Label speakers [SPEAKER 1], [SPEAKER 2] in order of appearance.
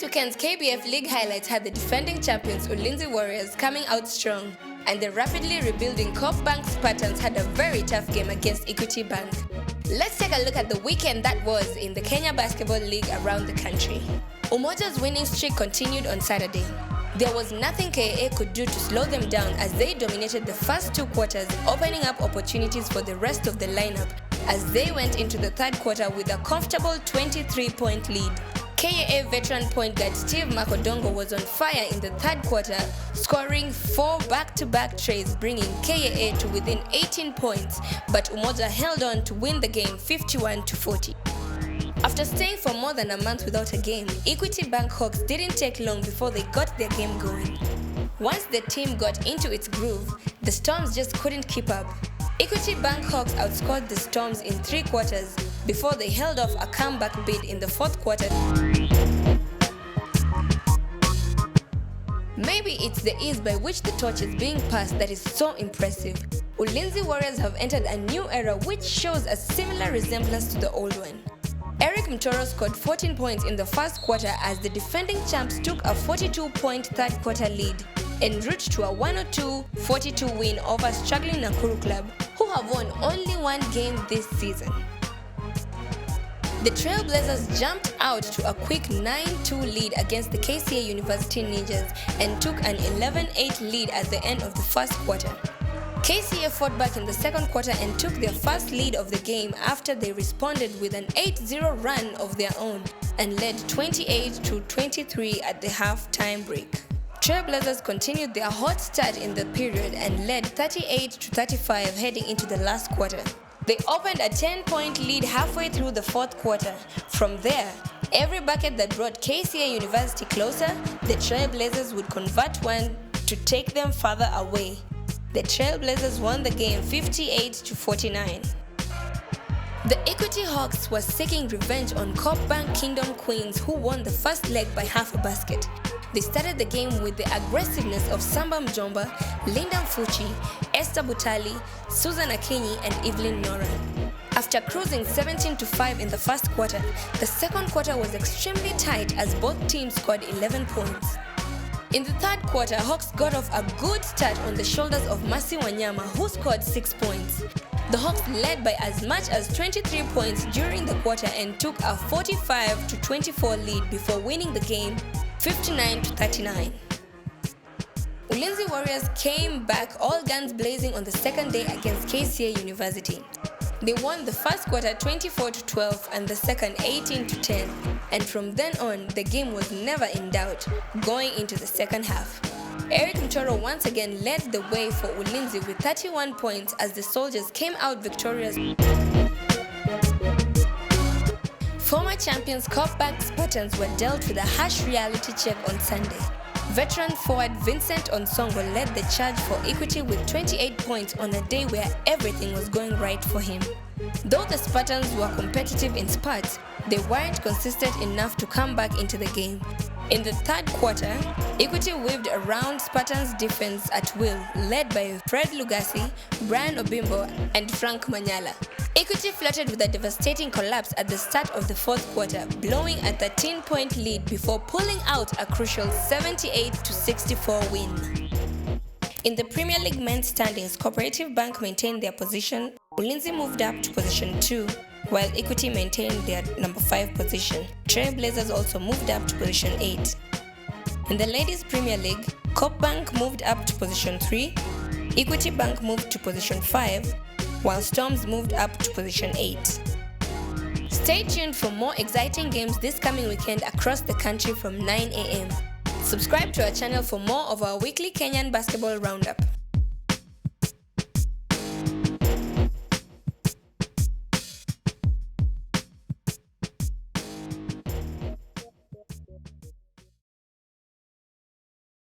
[SPEAKER 1] This weekend's KBF League highlights had the defending champions Ulinzi Warriors coming out strong, and the rapidly rebuilding Coop Bank Spartans had a very tough game against Equity Bank. Let's take a look at the weekend that was in the Kenya Basketball League around the country. Umoja's winning streak continued on Saturday. There was nothing KA could do to slow them down as they dominated the first two quarters, opening up opportunities for the rest of the lineup as they went into the third quarter with a comfortable 23-point lead. KA veteran point guard Steve Makodongo was on fire in the third quarter, scoring 4 back-to-back trays, bringing KA to within 18 points, but Umoja held on to win the game 51-40. After staying for more than a month without a game, Equity Bank Hawks didn't take long before they got their game going. Once the team got into its groove, the Storms just couldn't keep up. Equity Bank Hawks outscored the Storms in 3 quarters before they held off a comeback bid in the fourth quarter. Maybe it's the ease by which the torch is being passed that is so impressive. Ulinzi Warriors have entered a new era which shows a similar resemblance to the old one. Eric Mtoro scored 14 points in the first quarter as the defending champs took a 42-point third quarter lead en route to a 102-42 win over struggling Nakuru club, who have won only one game this season. The Trailblazers jumped out to a quick 9-2 lead against the KCA University Ninjas and took an 11-8 lead at the end of the first quarter. KCA fought back in the second quarter and took their first lead of the game after they responded with an 8-0 run of their own and led 28-23 at the half-time break. Trailblazers continued their hot start in the period and led 38-35 heading into the last quarter. They opened a 10-point lead halfway through the fourth quarter. From there, every bucket that brought KCA University closer, the Trailblazers would convert one to take them further away. The Trailblazers won the game 58-49. The Equity Hawks were seeking revenge on Coop Bank Kingdom Queens, who won the first leg by half a basket. They started the game with the aggressiveness of Samba Mjomba, Linda Mfuchi, Esther Butali, Susan Akinyi, and Evelyn Nora. After cruising 17-5 in the first quarter, the second quarter was extremely tight as both teams scored 11 points. In the third quarter, Hawks got off a good start on the shoulders of Mercy Wanyama, who scored 6 points. The Hawks led by as much as 23 points during the quarter and took a 45-24 lead before winning the game 59-39. Ulinzi Warriors came back all guns blazing on the second day against KCA University. They won the first quarter 24-12 and the second 18-10, and from then on, the game was never in doubt going into the second half. Eric Mtoro once again led the way for Ulinzi with 31 points as the Soldiers came out victorious. Former champions Coop Bank Spartans were dealt with a harsh reality check on Sunday. Veteran forward Vincent Onsongo led the charge for Equity with 28 points on a day where everything was going right for him. Though the Spartans were competitive in spurts, they weren't consistent enough to come back into the game. In the third quarter, Equity weaved around Spartans' defense at will, led by Fred Lugasi, Brian Obimbo, and Frank Manyala. Equity flirted with a devastating collapse at the start of the fourth quarter, blowing a 13-point lead before pulling out a crucial 78-64 win. In the Premier League men's standings, Cooperative Bank maintained their position, Ulinzi moved up to position 2, while Equity maintained their number 5 position. Trailblazers also moved up to position 8. In the Ladies Premier League, Coop Bank moved up to position 3, Equity Bank moved to position 5, while Storms moved up to position 8. Stay tuned for more exciting games this coming weekend across the country from 9 a.m. Subscribe to our channel for more of our weekly Kenyan basketball roundup.